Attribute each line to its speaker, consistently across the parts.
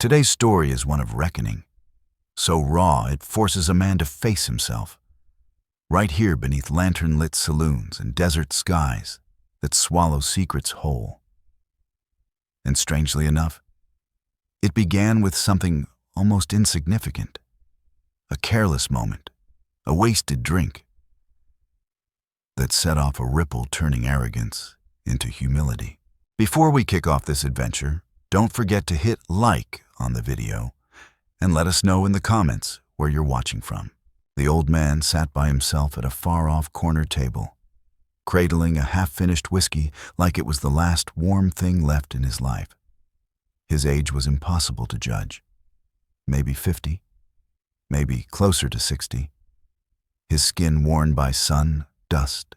Speaker 1: Today's story is one of reckoning, so raw it forces a man to face himself. Right here beneath lantern-lit saloons and desert skies that swallow secrets whole. And strangely enough, it began with something almost insignificant. A careless moment, a wasted drink, that set off a ripple turning arrogance into humility. Before we kick off this adventure, don't forget to hit like on the video and let us know in the comments where you're watching from. The old man sat by himself at a far-off corner table, cradling a half-finished whiskey like it was the last warm thing left in his life. His age was impossible to judge. Maybe 50, maybe closer to 60. His skin worn by sun, dust,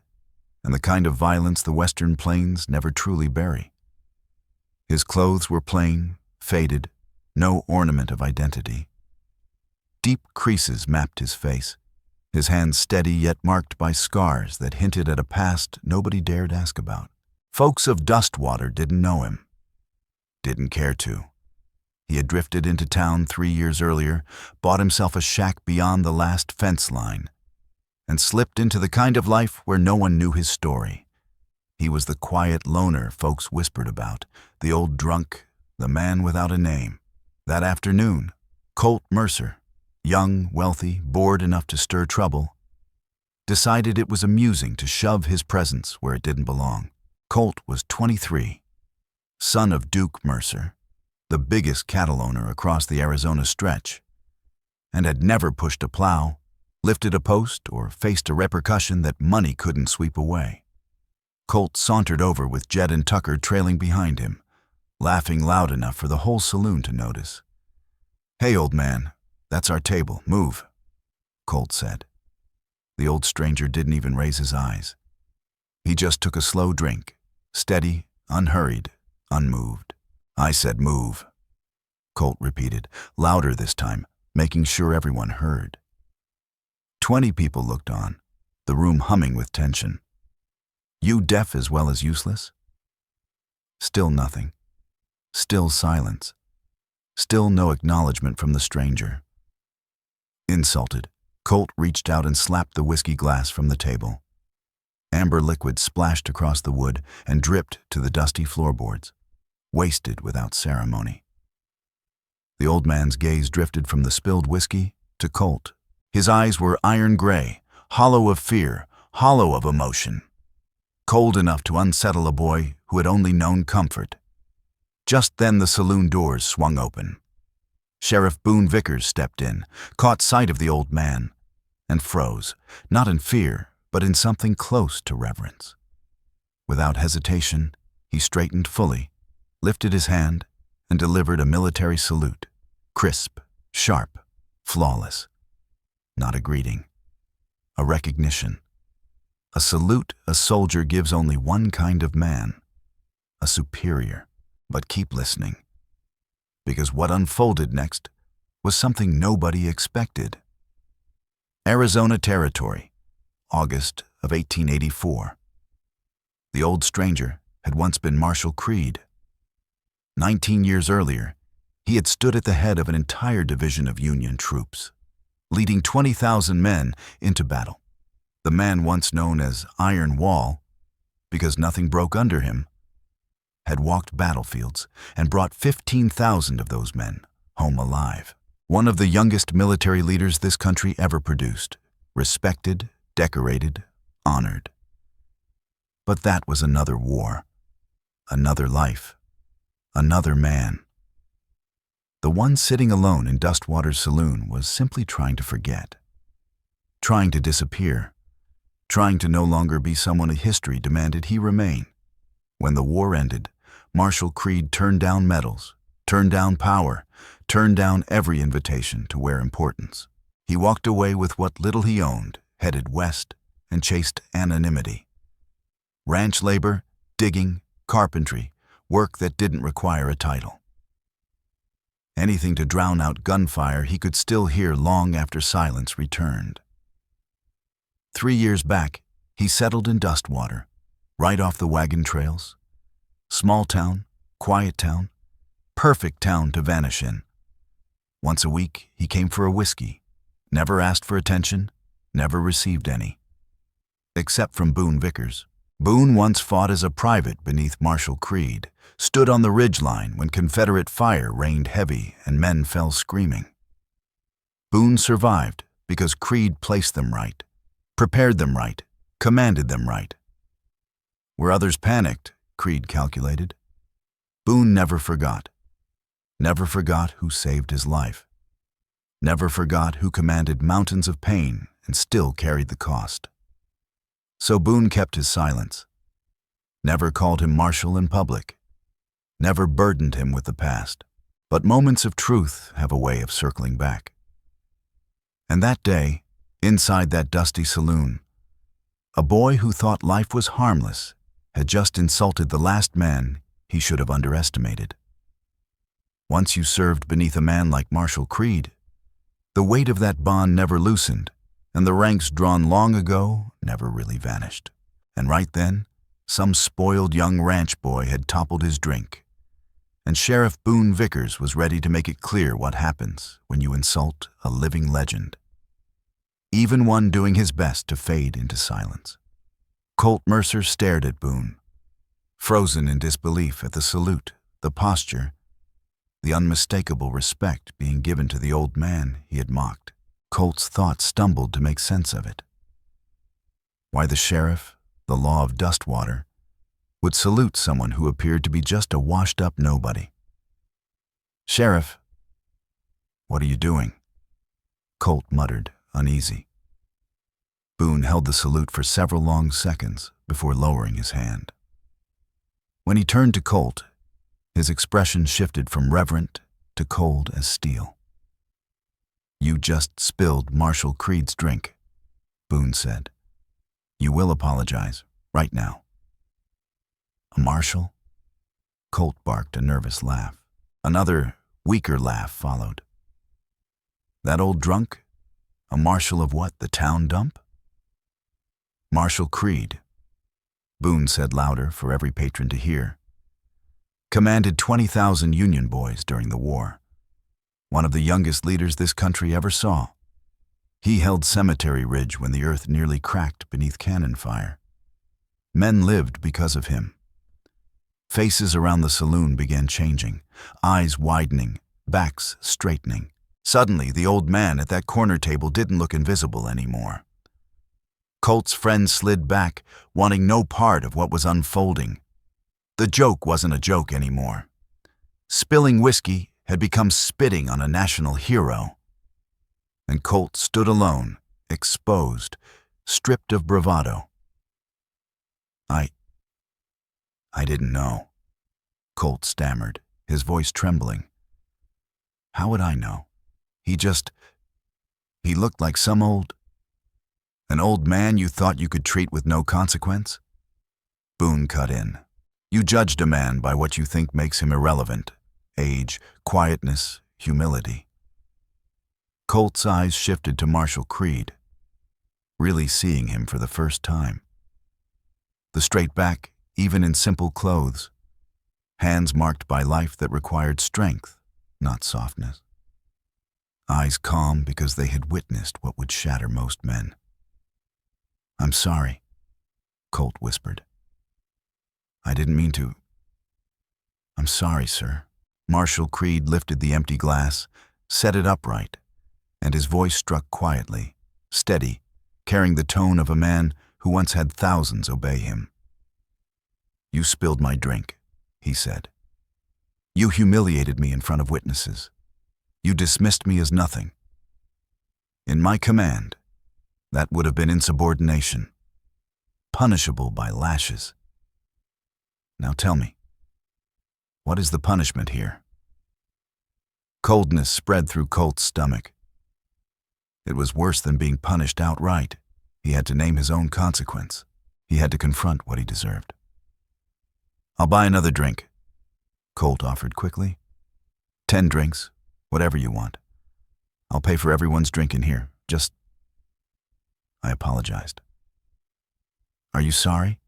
Speaker 1: and the kind of violence the Western plains never truly bury. His clothes were plain, faded, no ornament of identity. Deep creases mapped his face, his hands steady yet marked by scars that hinted at a past nobody dared ask about. Folks of Dustwater didn't know him, didn't care to. He had drifted into town 3 years earlier, bought himself a shack beyond the last fence line, and slipped into the kind of life where no one knew his story. He was the quiet loner folks whispered about, the old drunk, the man without a name. That afternoon, Colt Mercer, young, wealthy, bored enough to stir trouble, decided it was amusing to shove his presence where it didn't belong. Colt was 23, son of Duke Mercer, the biggest cattle owner across the Arizona stretch, and had never pushed a plow, lifted a post, or faced a repercussion that money couldn't sweep away. Colt sauntered over with Jed and Tucker trailing behind him, laughing loud enough for the whole saloon to notice. "Hey, old man, that's our table. Move," Colt said. The old stranger didn't even raise his eyes. He just took a slow drink, steady, unhurried, unmoved. "I said move," Colt repeated, louder this time, making sure everyone heard. 20 people looked on, the room humming with tension. You deaf as well as useless? Still nothing. Still silence. Still no acknowledgement from the stranger. Insulted, Colt reached out and slapped the whiskey glass from the table. Amber liquid splashed across the wood and dripped to the dusty floorboards, wasted without ceremony. The old man's gaze drifted from the spilled whiskey to Colt. His eyes were iron gray, hollow of fear, hollow of emotion. Cold enough to unsettle a boy who had only known comfort. Just then the saloon doors swung open. Sheriff Boone Vickers stepped in, caught sight of the old man, and froze, not in fear, but in something close to reverence. Without hesitation, he straightened fully, lifted his hand, and delivered a military salute, crisp, sharp, flawless. Not a greeting, a recognition. A salute a soldier gives only one kind of man, a superior. But keep listening, because what unfolded next was something nobody expected. Arizona Territory, August of 1884. The old stranger had once been Marshal Creed. 19 years earlier, he had stood at the head of an entire division of Union troops, leading 20,000 men into battle. The man once known as Iron Wall, because nothing broke under him, had walked battlefields and brought 15,000 of those men home alive. One of the youngest military leaders this country ever produced, respected, decorated, honored. But that was another war, another life, another man. The one sitting alone in Dustwater's saloon was simply trying to forget, trying to disappear, trying to no longer be someone history demanded he remain. When the war ended, Marshal Creed turned down medals, turned down power, turned down every invitation to wear importance. He walked away with what little he owned, headed west, and chased anonymity. Ranch labor, digging, carpentry, work that didn't require a title. Anything to drown out gunfire he could still hear long after silence returned. 3 years back, he settled in Dustwater, right off the wagon trails. Small town, quiet town, perfect town to vanish in. Once a week, he came for a whiskey, never asked for attention, never received any. Except from Boone Vickers. Boone once fought as a private beneath Marshal Creed, stood on the ridgeline when Confederate fire rained heavy and men fell screaming. Boone survived because Creed placed them right, prepared them right, commanded them right. Where others panicked, Creed calculated. Boone never forgot. Never forgot who saved his life. Never forgot who commanded mountains of pain and still carried the cost. So Boone kept his silence. Never called him Marshal in public. Never burdened him with the past. But moments of truth have a way of circling back. And that day, inside that dusty saloon, a boy who thought life was harmless had just insulted the last man he should have underestimated. Once you served beneath a man like Marshal Creed, the weight of that bond never loosened, and the ranks drawn long ago never really vanished. And right then, some spoiled young ranch boy had toppled his drink, and Sheriff Boone Vickers was ready to make it clear what happens when you insult a living legend, even one doing his best to fade into silence. Colt Mercer stared at Boone, frozen in disbelief at the salute, the posture, the unmistakable respect being given to the old man he had mocked. Colt's thoughts stumbled to make sense of it. Why the sheriff, the law of Dustwater, would salute someone who appeared to be just a washed-up nobody. "Sheriff, what are you doing?" Colt muttered, uneasy. Boone held the salute for several long seconds before lowering his hand. When he turned to Colt, his expression shifted from reverent to cold as steel. "You just spilled Marshal Creed's drink," Boone said. "You will apologize, right now." "A marshal?" Colt barked a nervous laugh. Another, weaker laugh followed. "That old drunk? A marshal of what, the town dump?" "Marshal Creed," Boone said louder for every patron to hear. "Commanded 20,000 Union boys during the war. One of the youngest leaders this country ever saw. He held Cemetery Ridge when the earth nearly cracked beneath cannon fire. Men lived because of him." Faces around the saloon began changing, eyes widening, backs straightening. Suddenly, the old man at that corner table didn't look invisible anymore. Colt's friend slid back, wanting no part of what was unfolding. The joke wasn't a joke anymore. Spilling whiskey had become spitting on a national hero. And Colt stood alone, exposed, stripped of bravado. I didn't know," Colt stammered, his voice trembling. "How would I know? He looked like an old man you thought you could treat with no consequence?" Boone cut in. "You judged a man by what you think makes him irrelevant: age, quietness, humility." Colt's eyes shifted to Marshal Creed, really seeing him for the first time. The straight back, even in simple clothes, hands marked by life that required strength, not softness. Eyes calm because they had witnessed what would shatter most men. "I'm sorry," Colt whispered. "I didn't mean to." "I'm sorry, sir." Marshal Creed lifted the empty glass, set it upright, and his voice struck quietly, steady, carrying the tone of a man who once had thousands obey him. "You spilled my drink," he said. "You humiliated me in front of witnesses. You dismissed me as nothing. In my command, that would have been insubordination, punishable by lashes. Now tell me, what is the punishment here?" Coldness spread through Colt's stomach. It was worse than being punished outright. He had to name his own consequence. He had to confront what he deserved. "I'll buy another drink," Colt offered quickly. 10 drinks, whatever you want. I'll pay for everyone's drink in here. I apologized. "Are you sorry?"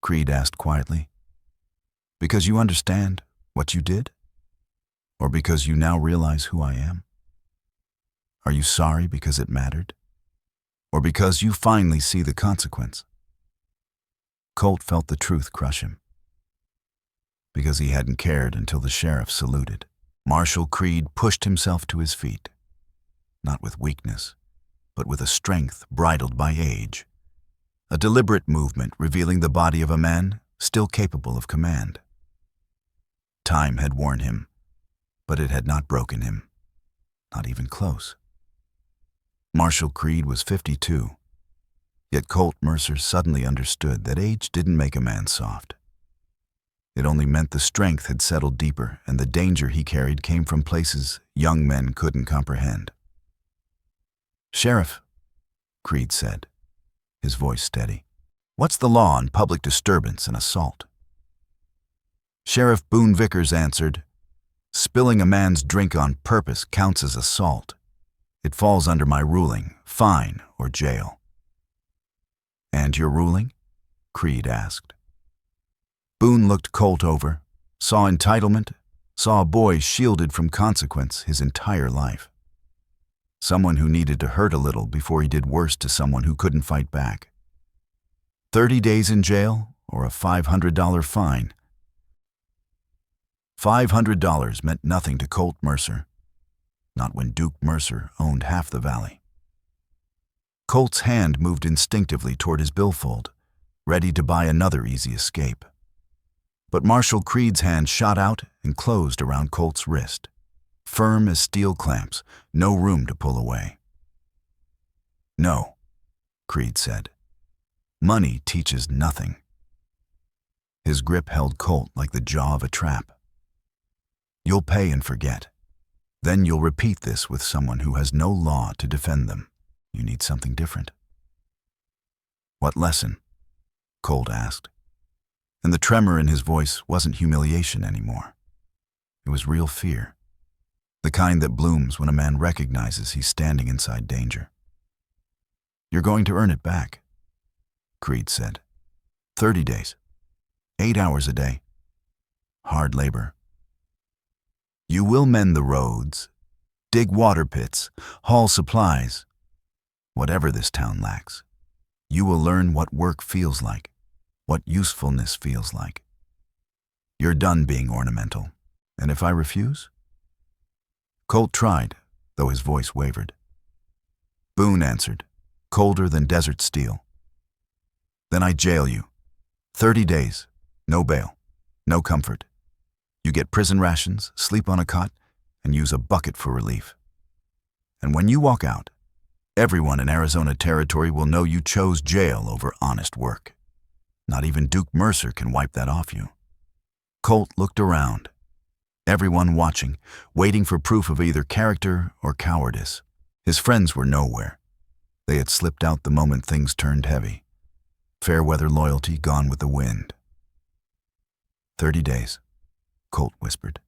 Speaker 1: Creed asked quietly. "Because you understand what you did? Or because you now realize who I am?" Are you sorry because it mattered? Or because you finally see the consequence? Colt felt the truth crush him. Because he hadn't cared until the sheriff saluted. Marshal Creed pushed himself to his feet, not with weakness, but with a strength bridled by age. A deliberate movement revealing the body of a man still capable of command. Time had worn him, but it had not broken him. Not even close. Marshal Creed was 52, yet Colt Mercer suddenly understood that age didn't make a man soft. It only meant the strength had settled deeper, and the danger he carried came from places young men couldn't comprehend. "Sheriff," Creed said, his voice steady, "what's the law on public disturbance and assault?" Sheriff Boone Vickers answered, "Spilling a man's drink on purpose counts as assault. It falls under my ruling, fine or jail." "And your ruling?" Creed asked. Boone looked Colt over, saw entitlement, saw a boy shielded from consequence his entire life. Someone who needed to hurt a little before he did worse to someone who couldn't fight back. 30 days in jail or a $500 fine. $500 meant nothing to Colt Mercer, not when Duke Mercer owned half the valley. Colt's hand moved instinctively toward his billfold, ready to buy another easy escape. But Marshal Creed's hand shot out and closed around Colt's wrist, firm as steel clamps, no room to pull away. "No," Creed said. "Money teaches nothing." His grip held Colt like the jaw of a trap. "You'll pay and forget. Then you'll repeat this with someone who has no law to defend them. You need something different." "What lesson?" Colt asked. And the tremor in his voice wasn't humiliation anymore. It was real fear. The kind that blooms when a man recognizes he's standing inside danger. "You're going to earn it back," Creed said. 30 days. 8 hours a day. Hard labor. You will mend the roads, dig water pits, haul supplies. Whatever this town lacks, you will learn what work feels like, what usefulness feels like. You're done being ornamental. And if I refuse? Colt tried, though his voice wavered. Boone answered, colder than desert steel. Then I jail you. 30 days, no bail, no comfort. You get prison rations, sleep on a cot, and use a bucket for relief. And when you walk out, everyone in Arizona Territory will know you chose jail over honest work. Not even Duke Mercer can wipe that off you. Colt looked around, everyone watching, waiting for proof of either character or cowardice. His friends were nowhere. They had slipped out the moment things turned heavy. Fair weather loyalty gone with the wind. 30 days, Colt whispered.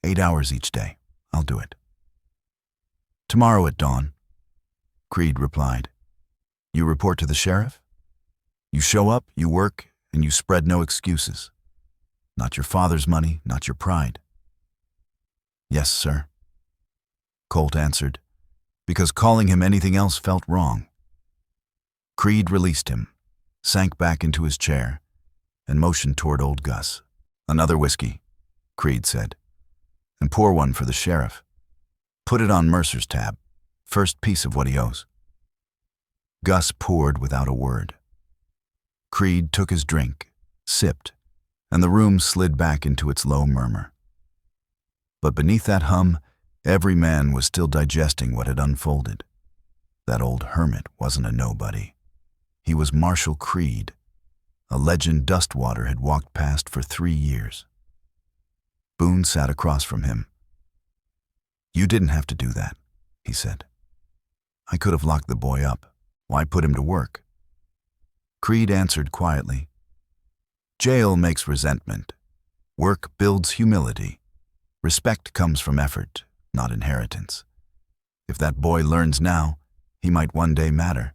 Speaker 1: 8 hours each day. I'll do it. Tomorrow at dawn, Creed replied. You report to the sheriff? You show up, you work, and you spread no excuses. Not your father's money, not your pride. Yes, sir, Colt answered, because calling him anything else felt wrong. Creed released him, sank back into his chair, and motioned toward old Gus. Another whiskey, Creed said, and pour one for the sheriff. Put it on Mercer's tab, first piece of what he owes. Gus poured without a word. Creed took his drink, sipped, and the room slid back into its low murmur. But beneath that hum, every man was still digesting what had unfolded. That old hermit wasn't a nobody. He was Marshal Creed, a legend Dustwater had walked past for 3 years. Boone sat across from him. You didn't have to do that, he said. I could have locked the boy up. Why put him to work? Creed answered quietly. Jail makes resentment. Work builds humility. Respect comes from effort, not inheritance. If that boy learns now, he might one day matter.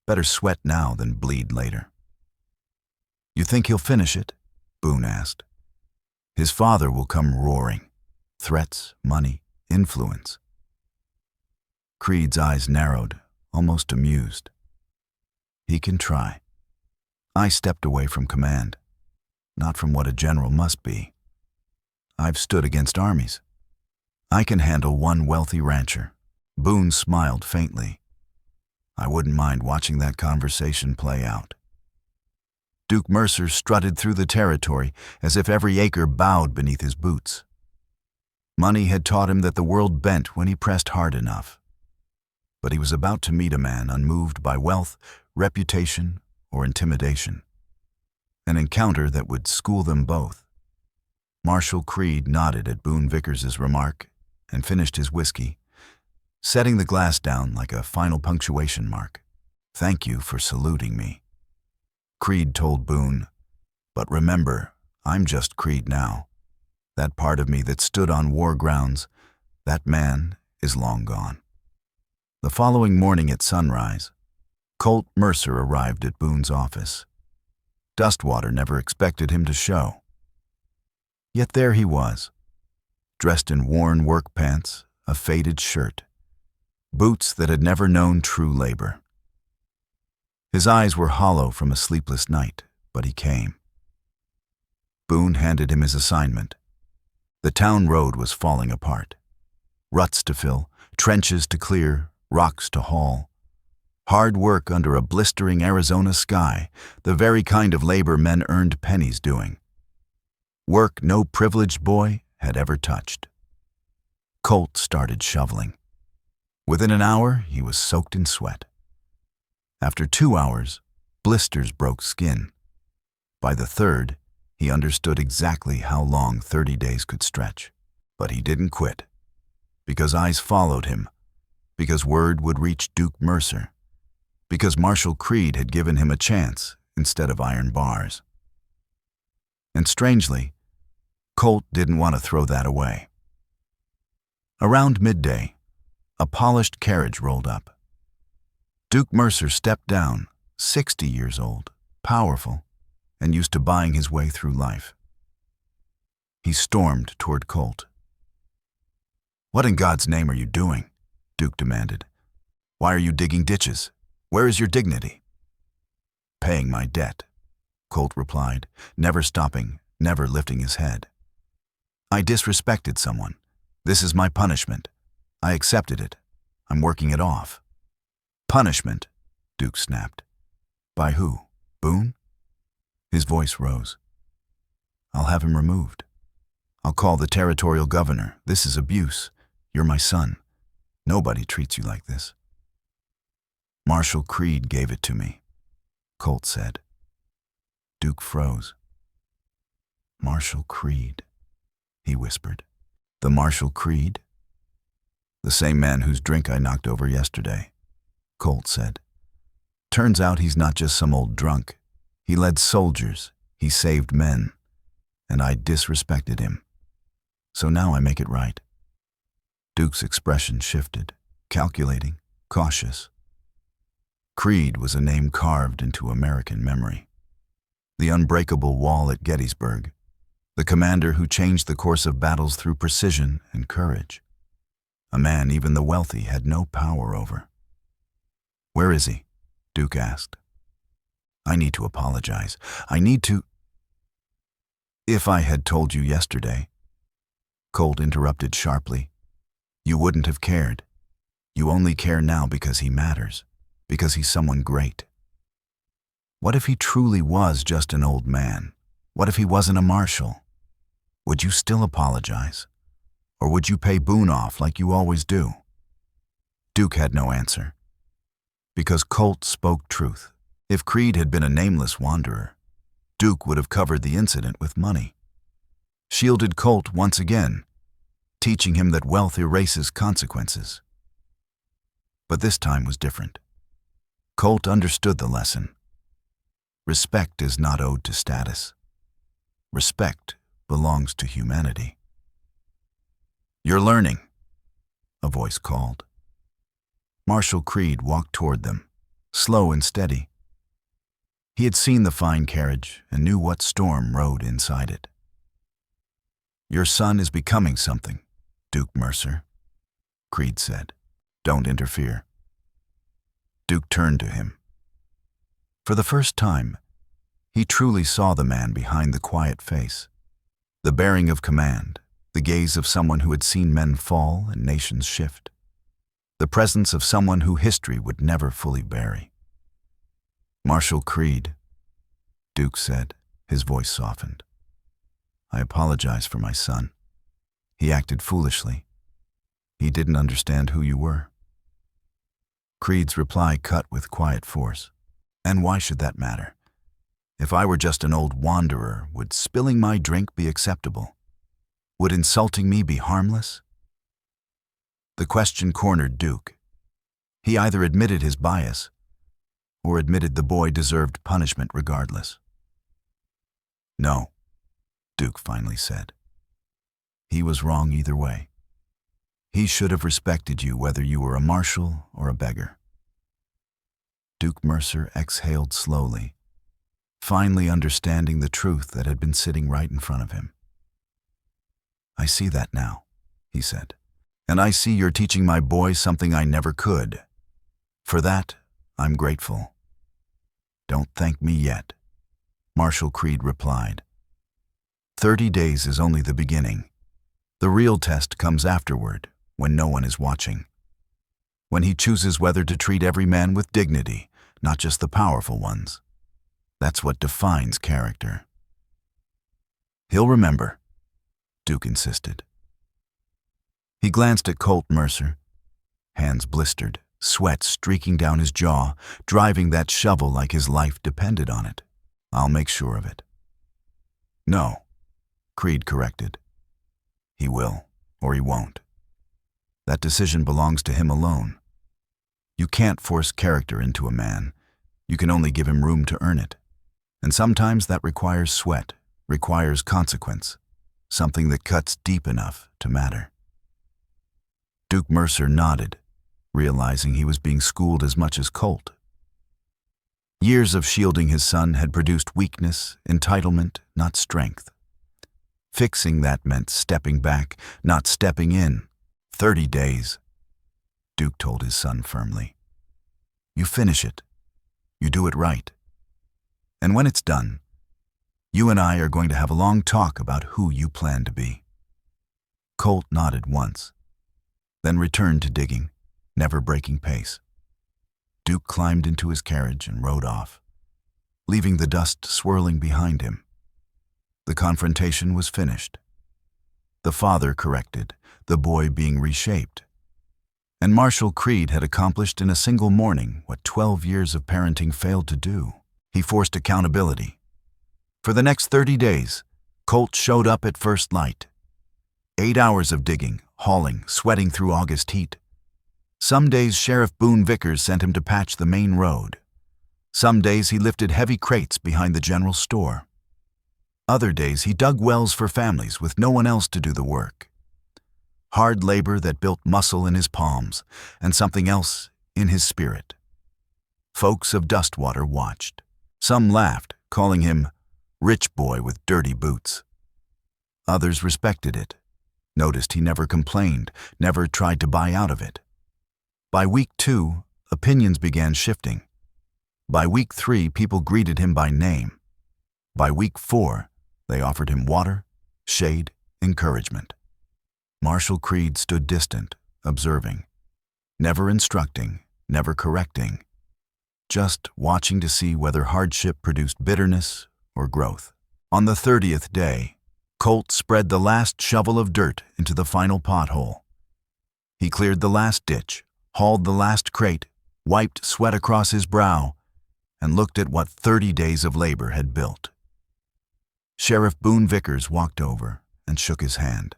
Speaker 1: Better sweat now than bleed later. You think he'll finish it? Boone asked. His father will come roaring. Threats, money, influence. Creed's eyes narrowed, almost amused. He can try. I stepped away from command, not from what a general must be. I've stood against armies. I can handle one wealthy rancher. Boone smiled faintly. I wouldn't mind watching that conversation play out. Duke Mercer strutted through the territory as if every acre bowed beneath his boots. Money had taught him that the world bent when he pressed hard enough. But he was about to meet a man unmoved by wealth, reputation, or intimidation. An encounter that would school them both. Marshal Creed nodded at Boone Vickers's remark and finished his whiskey, setting the glass down like a final punctuation mark. "Thank you for saluting me," Creed told Boone. "But remember, I'm just Creed now. That part of me that stood on war grounds, that man is long gone." The following morning at sunrise, Colt Mercer arrived at Boone's office. Dustwater never expected him to show. Yet there he was, dressed in worn work pants, a faded shirt, boots that had never known true labor. His eyes were hollow from a sleepless night, but he came. Boone handed him his assignment. The town road was falling apart. Ruts to fill, trenches to clear, rocks to haul. Hard work under a blistering Arizona sky, the very kind of labor men earned pennies doing. Work no privileged boy had ever touched. Colt started shoveling. Within an hour, he was soaked in sweat. After 2 hours, blisters broke skin. By the third, he understood exactly how long 30 days could stretch. But he didn't quit. Because eyes followed him. Because word would reach Duke Mercer. Because Marshal Creed had given him a chance instead of iron bars. And strangely, Colt didn't want to throw that away. Around midday, a polished carriage rolled up. Duke Mercer stepped down, 60 years old, powerful, and used to buying his way through life. He stormed toward Colt. "What in God's name are you doing?" Duke demanded. "Why are you digging ditches? Where is your dignity?" "Paying my debt," Colt replied, never stopping, never lifting his head. "I disrespected someone. This is my punishment. I accepted it. I'm working it off." "Punishment," Duke snapped. "By who? Boone?" His voice rose. "I'll have him removed. I'll call the territorial governor. This is abuse. You're my son. Nobody treats you like this." "Marshal Creed gave it to me," Colt said. Duke froze. "Marshal Creed," he whispered. "The Marshal Creed?" "The same man whose drink I knocked over yesterday," Colt said. "Turns out he's not just some old drunk. He led soldiers, he saved men, and I disrespected him. So now I make it right." Duke's expression shifted, calculating, cautious. Creed was a name carved into American memory. The unbreakable wall at Gettysburg, the commander who changed the course of battles through precision and courage. A man even the wealthy had no power over. "Where is he?" Duke asked. "I need to apologize. I need to—" "If I had told you yesterday," Colt interrupted sharply, "you wouldn't have cared. You only care now because he matters, because he's someone great. What if he truly was just an old man? What if he wasn't a marshal? Would you still apologize? Or would you pay Boone off like you always do?" Duke had no answer. Because Colt spoke truth. If Creed had been a nameless wanderer, Duke would have covered the incident with money. Shielded Colt once again, teaching him that wealth erases consequences. But this time was different. Colt understood the lesson. Respect is not owed to status. Respect belongs to humanity. "You're learning," a voice called. Marshal Creed walked toward them, slow and steady. He had seen the fine carriage and knew what storm rode inside it. "Your son is becoming something, Duke Mercer," Creed said. Don't interfere." Duke turned to him. For the first time, he truly saw the man behind the quiet face, the bearing of command, the gaze of someone who had seen men fall and nations shift, the presence of someone who history would never fully bury. "Marshal Creed," Duke said, his voice softened. "I apologize for my son. He acted foolishly. He didn't understand who you were." Creed's reply cut with quiet force. "And why should that matter? If I were just an old wanderer, would spilling my drink be acceptable? Would insulting me be harmless?" The question cornered Duke. He either admitted his bias or admitted the boy deserved punishment regardless. "No," Duke finally said. "He was wrong either way. He should have respected you whether you were a marshal or a beggar." Duke Mercer exhaled slowly, finally understanding the truth that had been sitting right in front of him. "I see that now," he said. "And I see you're teaching my boy something I never could. For that, I'm grateful." "Don't thank me yet," Marshal Creed replied. 30 days is only the beginning. The real test comes afterward, when no one is watching. When he chooses whether to treat every man with dignity, not just the powerful ones. That's what defines character. "He'll remember," Duke insisted. He glanced at Colt Mercer, hands blistered, sweat streaking down his jaw, driving that shovel like his life depended on it. "I'll make sure of it." "No," Creed corrected. "He will, or he won't. That decision belongs to him alone. You can't force character into a man. You can only give him room to earn it. And sometimes that requires sweat, requires consequence, something that cuts deep enough to matter." Duke Mercer nodded, realizing he was being schooled as much as Colt. Years of shielding his son had produced weakness, entitlement, not strength. Fixing that meant stepping back, not stepping in. 30 days, Duke told his son firmly. "You finish it. You do it right. And when it's done, you and I are going to have a long talk about who you plan to be." Colt nodded once, then returned to digging, never breaking pace. Duke climbed into his carriage and rode off, leaving the dust swirling behind him. The confrontation was finished. The father corrected, the boy being reshaped. And Marshal Creed had accomplished in a single morning what 12 years of parenting failed to do. He forced accountability. For the next 30 days, Colt showed up at first light. 8 hours of digging, hauling, sweating through August heat. Some days Sheriff Boone Vickers sent him to patch the main road. Some days he lifted heavy crates behind the general store. Other days he dug wells for families with no one else to do the work. Hard labor that built muscle in his palms and something else in his spirit. Folks of Dustwater watched. Some laughed, calling him rich boy with dirty boots. Others respected it, noticed he never complained, never tried to buy out of it. By week 2, opinions began shifting. By week 3, people greeted him by name. By week 4, they offered him water, shade, encouragement. Marshal Creed stood distant, observing, never instructing, never correcting, just watching to see whether hardship produced bitterness or growth. On the 30th day, Colt spread the last shovel of dirt into the final pothole. He cleared the last ditch, hauled the last crate, wiped sweat across his brow, and looked at what 30 days of labor had built. Sheriff Boone Vickers walked over and shook his hand.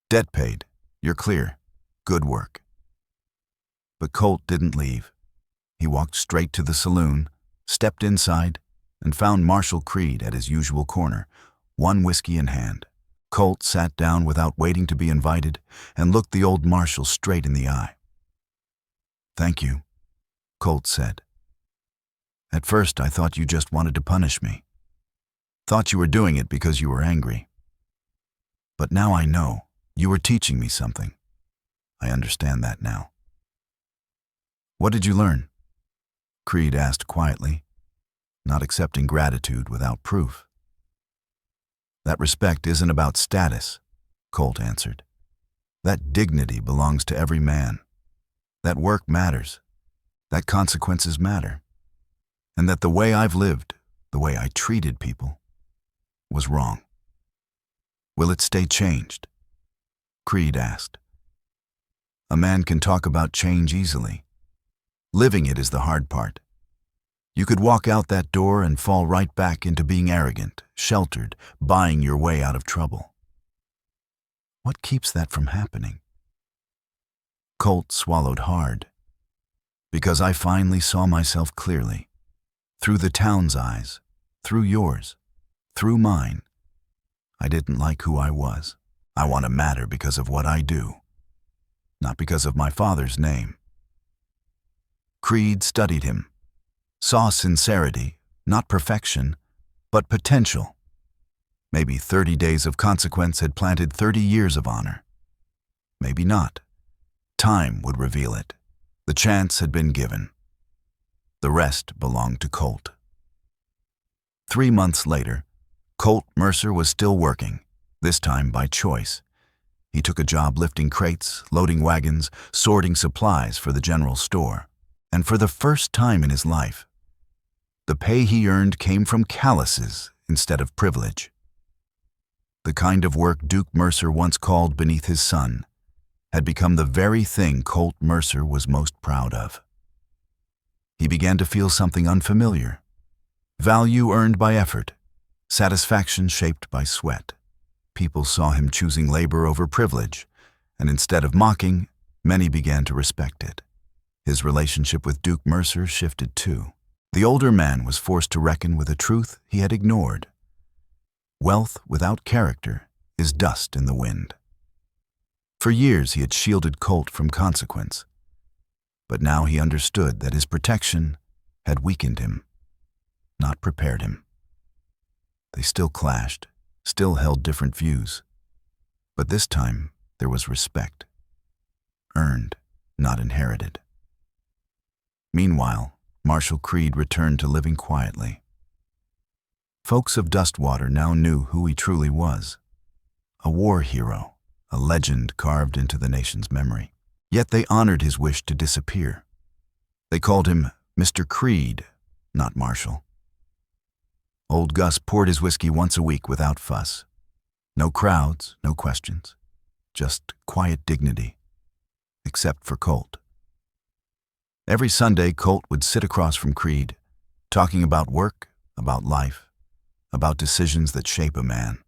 Speaker 1: "Debt paid. You're clear. Good work." But Colt didn't leave. He walked straight to the saloon, stepped inside, and found Marshal Creed at his usual corner, one whiskey in hand. Colt sat down without waiting to be invited and looked the old marshal straight in the eye. "Thank you," Colt said. "At first I thought you just wanted to punish me. Thought you were doing it because you were angry. But now I know you were teaching me something. I understand that now. What did you learn? Creed asked quietly, not accepting gratitude without proof. That respect isn't about status, Colt answered. That dignity belongs to every man. That work matters. That consequences matter. And that the way I've lived, the way I treated people, was wrong. Will it stay changed? Creed asked. A man can talk about change easily. Living it is the hard part. You could walk out that door and fall right back into being arrogant, sheltered, buying your way out of trouble. What keeps that from happening? Colt swallowed hard. Because I finally saw myself clearly. Through the town's eyes, through yours, through mine. I didn't like who I was. I want to matter because of what I do, not because of my father's name. Creed studied him, saw sincerity, not perfection, but potential. Maybe 30 days of consequence had planted 30 years of honor. Maybe not. Time would reveal it. The chance had been given. The rest belonged to Colt. 3 months later, Colt Mercer was still working, this time by choice. He took a job lifting crates, loading wagons, sorting supplies for the general store. And for the first time in his life, the pay he earned came from calluses instead of privilege. The kind of work Duke Mercer once called beneath his sun had become the very thing Colt Mercer was most proud of. He began to feel something unfamiliar. Value earned by effort, satisfaction shaped by sweat. People saw him choosing labor over privilege, and instead of mocking, many began to respect it. His relationship with Duke Mercer shifted too. The older man was forced to reckon with a truth he had ignored. Wealth without character is dust in the wind. For years he had shielded Colt from consequence, but now he understood that his protection had weakened him, not prepared him. They still clashed, still held different views, but this time there was respect, earned, not inherited. Meanwhile, Marshal Creed returned to living quietly. Folks of Dustwater now knew who he truly was. A war hero, a legend carved into the nation's memory. Yet they honored his wish to disappear. They called him Mr. Creed, not Marshal. Old Gus poured his whiskey once a week without fuss. No crowds, no questions. Just quiet dignity. Except for Colt. Every Sunday, Colt would sit across from Creed, talking about work, about life, about decisions that shape a man.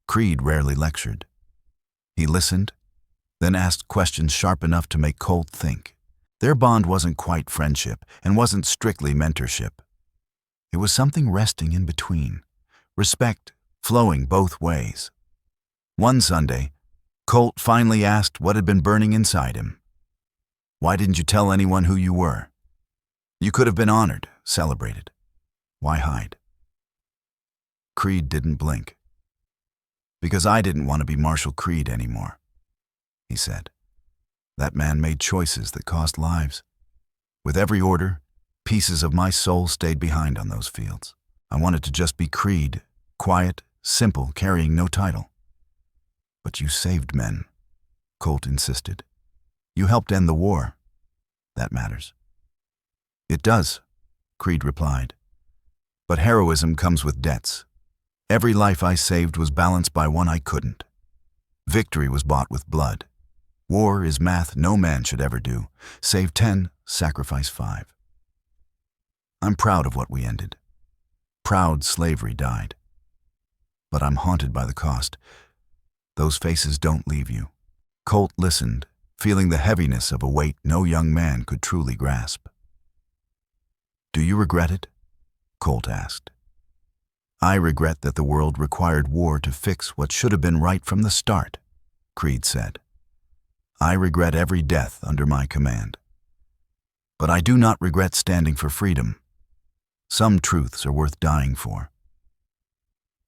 Speaker 1: Creed rarely lectured. He listened, then asked questions sharp enough to make Colt think. Their bond wasn't quite friendship and wasn't strictly mentorship. It was something resting in between, respect flowing both ways. One Sunday, Colt finally asked what had been burning inside him. Why didn't you tell anyone who you were? You could have been honored, celebrated. Why hide? Creed didn't blink. Because I didn't want to be Marshal Creed anymore, he said. That man made choices that cost lives. With every order, pieces of my soul stayed behind on those fields. I wanted to just be Creed, quiet, simple, carrying no title. But you saved men, Colt insisted. You helped end the war. That matters. It does, Creed replied. But heroism comes with debts. Every life I saved was balanced by one I couldn't. Victory was bought with blood. War is math no man should ever do. Save 10, sacrifice 5. I'm proud of what we ended. Proud slavery died. But I'm haunted by the cost. Those faces don't leave you. Colt listened, feeling the heaviness of a weight no young man could truly grasp. Do you regret it? Colt asked. I regret that the world required war to fix what should have been right from the start, Creed said. I regret every death under my command. But I do not regret standing for freedom. Some truths are worth dying for.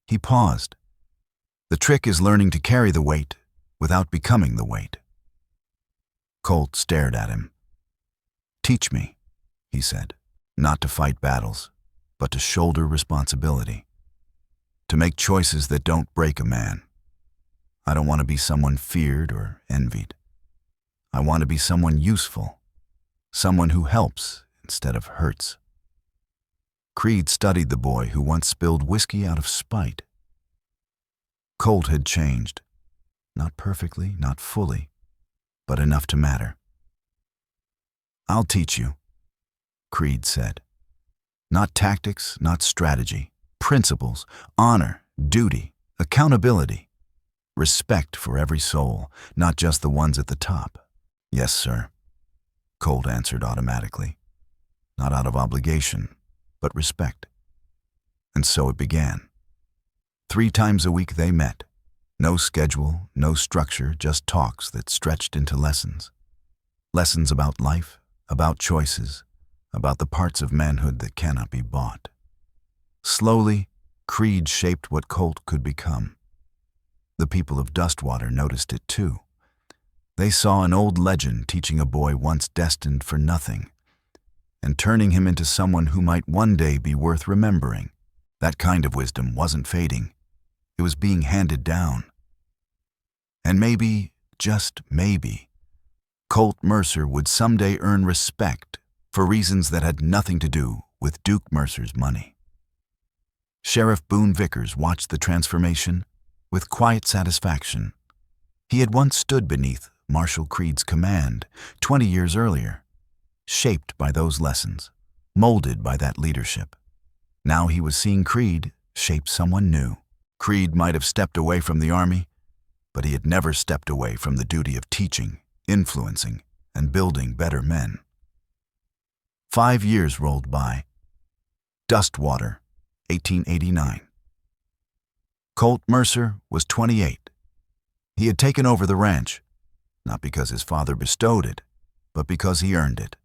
Speaker 1: He paused. The trick is learning to carry the weight without becoming the weight. Colt stared at him. "Teach me," he said, "not to fight battles, but to shoulder responsibility. To make choices that don't break a man. I don't want to be someone feared or envied. I want to be someone useful, someone who helps instead of hurts." Creed studied the boy who once spilled whiskey out of spite. Colt had changed. Not perfectly, not fully, but enough to matter. "I'll teach you," Creed said. "Not tactics, not strategy. Principles, honor, duty, accountability. Respect for every soul, not just the ones at the top." "Yes, sir," Colt answered automatically. Not out of obligation, but respect. And so it began. 3 times a week they met. No schedule, no structure, just talks that stretched into lessons. Lessons about life, about choices, about the parts of manhood that cannot be bought. Slowly, Creed shaped what Colt could become. The people of Dustwater noticed it too. They saw an old legend teaching a boy once destined for nothing, and turning him into someone who might one day be worth remembering. That kind of wisdom wasn't fading. It was being handed down. And maybe, just maybe, Colt Mercer would someday earn respect for reasons that had nothing to do with Duke Mercer's money. Sheriff Boone Vickers watched the transformation with quiet satisfaction. He had once stood beneath Marshal Creed's command 20 years earlier, shaped by those lessons, molded by that leadership. Now he was seeing Creed shape someone new. Creed might have stepped away from the army, but he had never stepped away from the duty of teaching, influencing, and building better men. 5 years rolled by. Dustwater, 1889. Colt Mercer was 28. He had taken over the ranch, not because his father bestowed it, but because he earned it.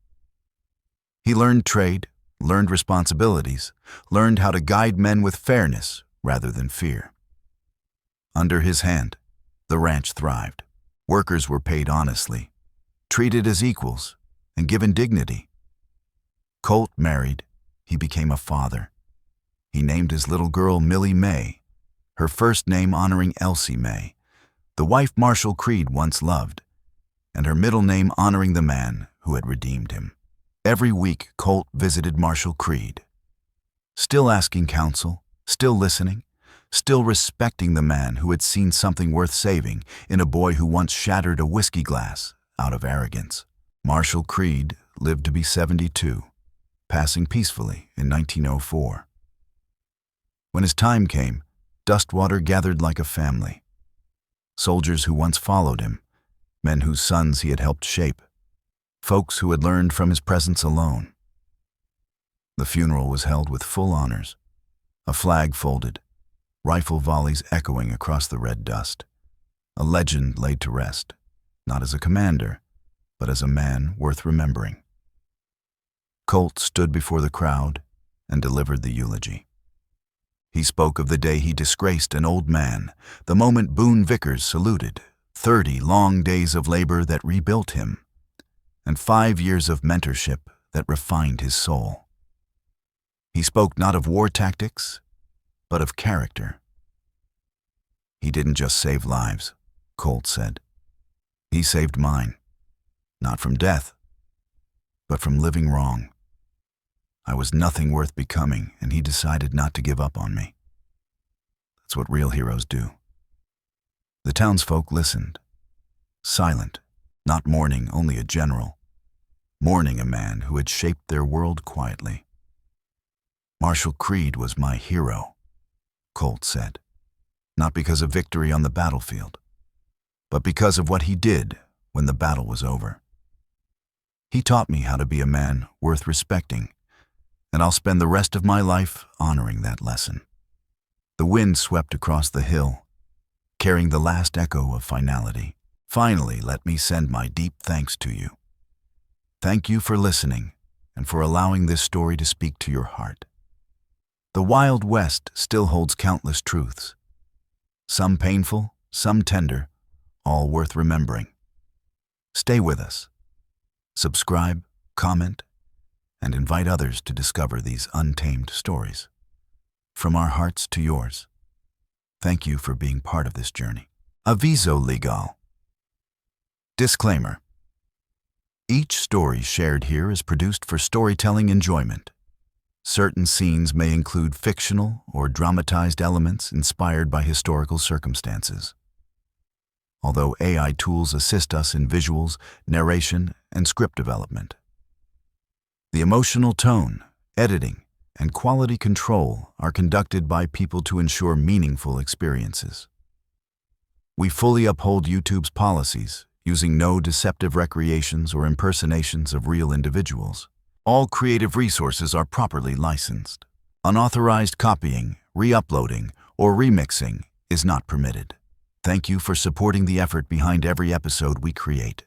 Speaker 1: He learned trade, learned responsibilities, learned how to guide men with fairness rather than fear. Under his hand, the ranch thrived. Workers were paid honestly, treated as equals, and given dignity. Colt married. He became a father. He named his little girl Millie May, her first name honoring Elsie May, the wife Marshal Creed once loved, and her middle name honoring the man who had redeemed him. Every week, Colt visited Marshal Creed, still asking counsel, still listening, still respecting the man who had seen something worth saving in a boy who once shattered a whiskey glass out of arrogance. Marshal Creed lived to be 72, passing peacefully in 1904. When his time came, Dustwater gathered like a family. Soldiers who once followed him, men whose sons he had helped shape, folks who had learned from his presence alone. The funeral was held with full honors, a flag folded, rifle volleys echoing across the red dust, a legend laid to rest, not as a commander, but as a man worth remembering. Colt stood before the crowd and delivered the eulogy. He spoke of the day he disgraced an old man, the moment Boone Vickers saluted, 30 long days of labor that rebuilt him, and 5 years of mentorship that refined his soul. He spoke not of war tactics, but of character. He didn't just save lives, Colt said. He saved mine, not from death, but from living wrong. I was nothing worth becoming, and he decided not to give up on me. That's what real heroes do. The townsfolk listened, silent, not mourning only a general, mourning a man who had shaped their world quietly. Marshal Creed was my hero, Colt said, not because of victory on the battlefield, but because of what he did when the battle was over. He taught me how to be a man worth respecting, and I'll spend the rest of my life honoring that lesson. The wind swept across the hill, carrying the last echo of finality. Finally, let me send my deep thanks to you. Thank you for listening and for allowing this story to speak to your heart. The Wild West still holds countless truths, some painful, some tender, all worth remembering. Stay with us. Subscribe, comment, and invite others to discover these untamed stories. From our hearts to yours, thank you for being part of this journey. Aviso legal. Disclaimer. Each story shared here is produced for storytelling enjoyment. Certain scenes may include fictional or dramatized elements inspired by historical circumstances. Although AI tools assist us in visuals, narration, and script development, the emotional tone, editing, and quality control are conducted by people to ensure meaningful experiences. We fully uphold YouTube's policies, using no deceptive recreations or impersonations of real individuals. All creative resources are properly licensed. Unauthorized copying, re-uploading, or remixing is not permitted. Thank you for supporting the effort behind every episode we create.